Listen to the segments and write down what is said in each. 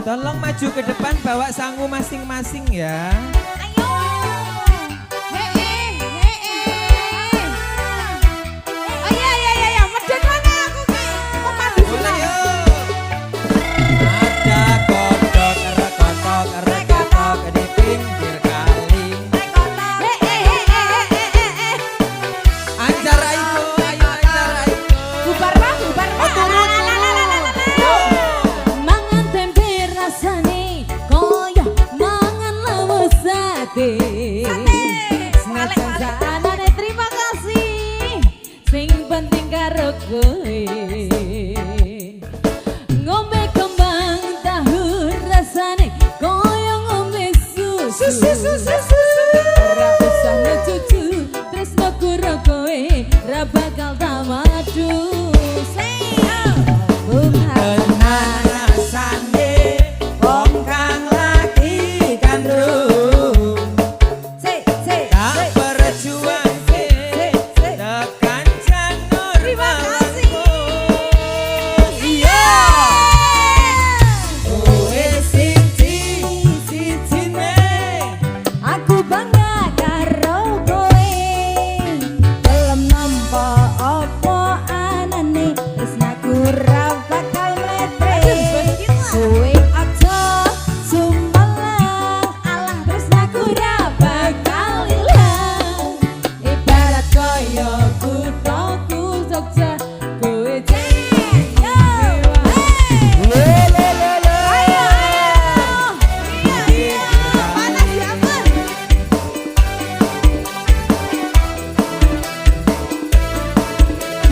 Tolong maju ke depan bawa sangu masing-masing ya. Ayo. Oh iya iya iya, medun mana aku pemandu Boleh silang. yuk. Ada kodok, rekotok di pinggir kali. Acara itu, ayo acara itu. Bubar bang, bubar bang. Mangan tempe rasane koyo mangan lawo sate. Senajan sanane terima kasih sing penting karo kowe. Ngombe kembang tahu rasane koyo ngombe susu. Ora usah cucu tresno karo kowe ra bakal tamadu. Tenan rasane wong kang lagi gandrung. Tak perjuangke tekan janur melengkung. Iya. Kowe siji-sijine Aku bangga karo kowe. Gelem nampa apa anane tresnaku ra bakal metre. Kowe aja sumelang alang tresnaku ra bakal ilang. Ibarat koyo kuthaku Jogja kowe jaya. Panas ya aman.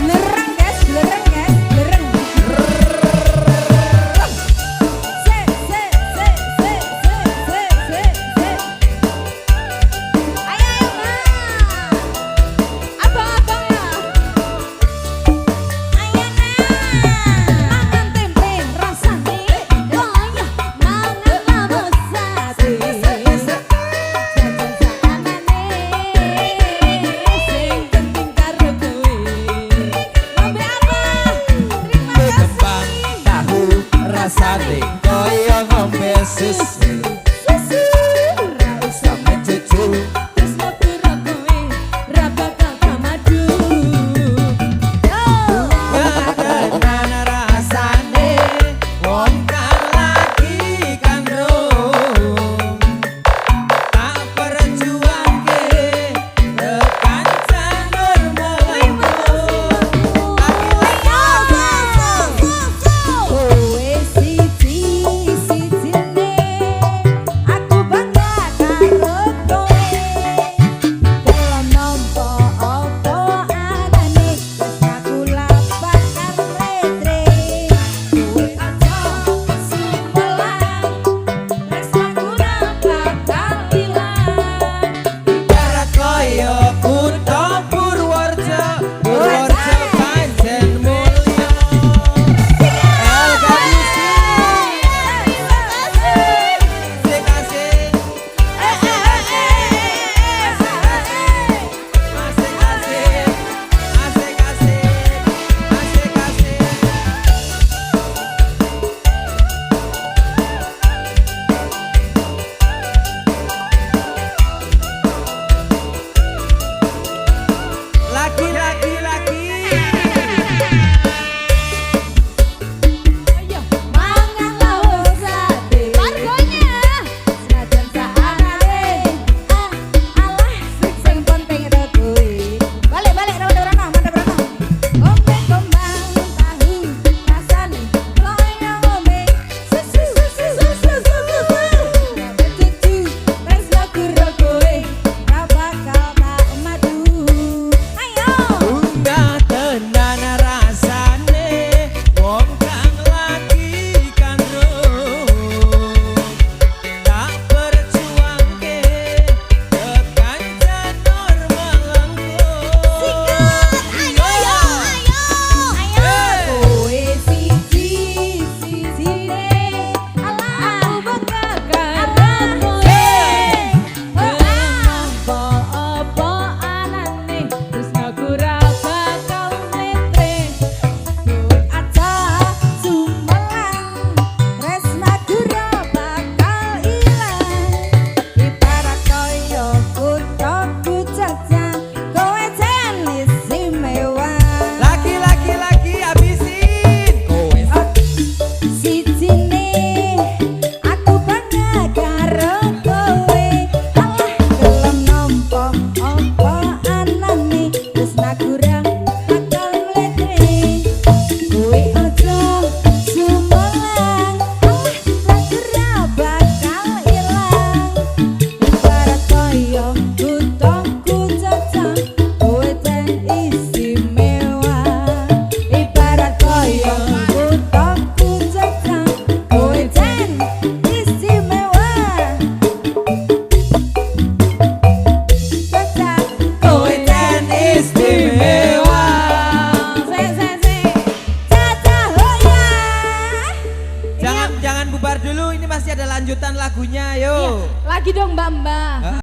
Lereng guys, lereng guys, lereng. Ayo ayo nah. Abang-abang ya. Ayo nah. Mangan tempe rasane koyo mangan lawo sate. Jajan sakanane sing penting karo kowe. Ngombe apa? Terima kembang kasih. tahu rasane koyo ngombe susu. Ra usah Sampe cucu tresno karo kowe ra bakal tamadu. tenan rasane wong kang lagi gandrung. Tak perjuangke tekan janur melengkung. Kowe siji-sijine bubar dulu, ini masih ada lanjutan lagunya, yo. Lagi dong Mbak Mbak.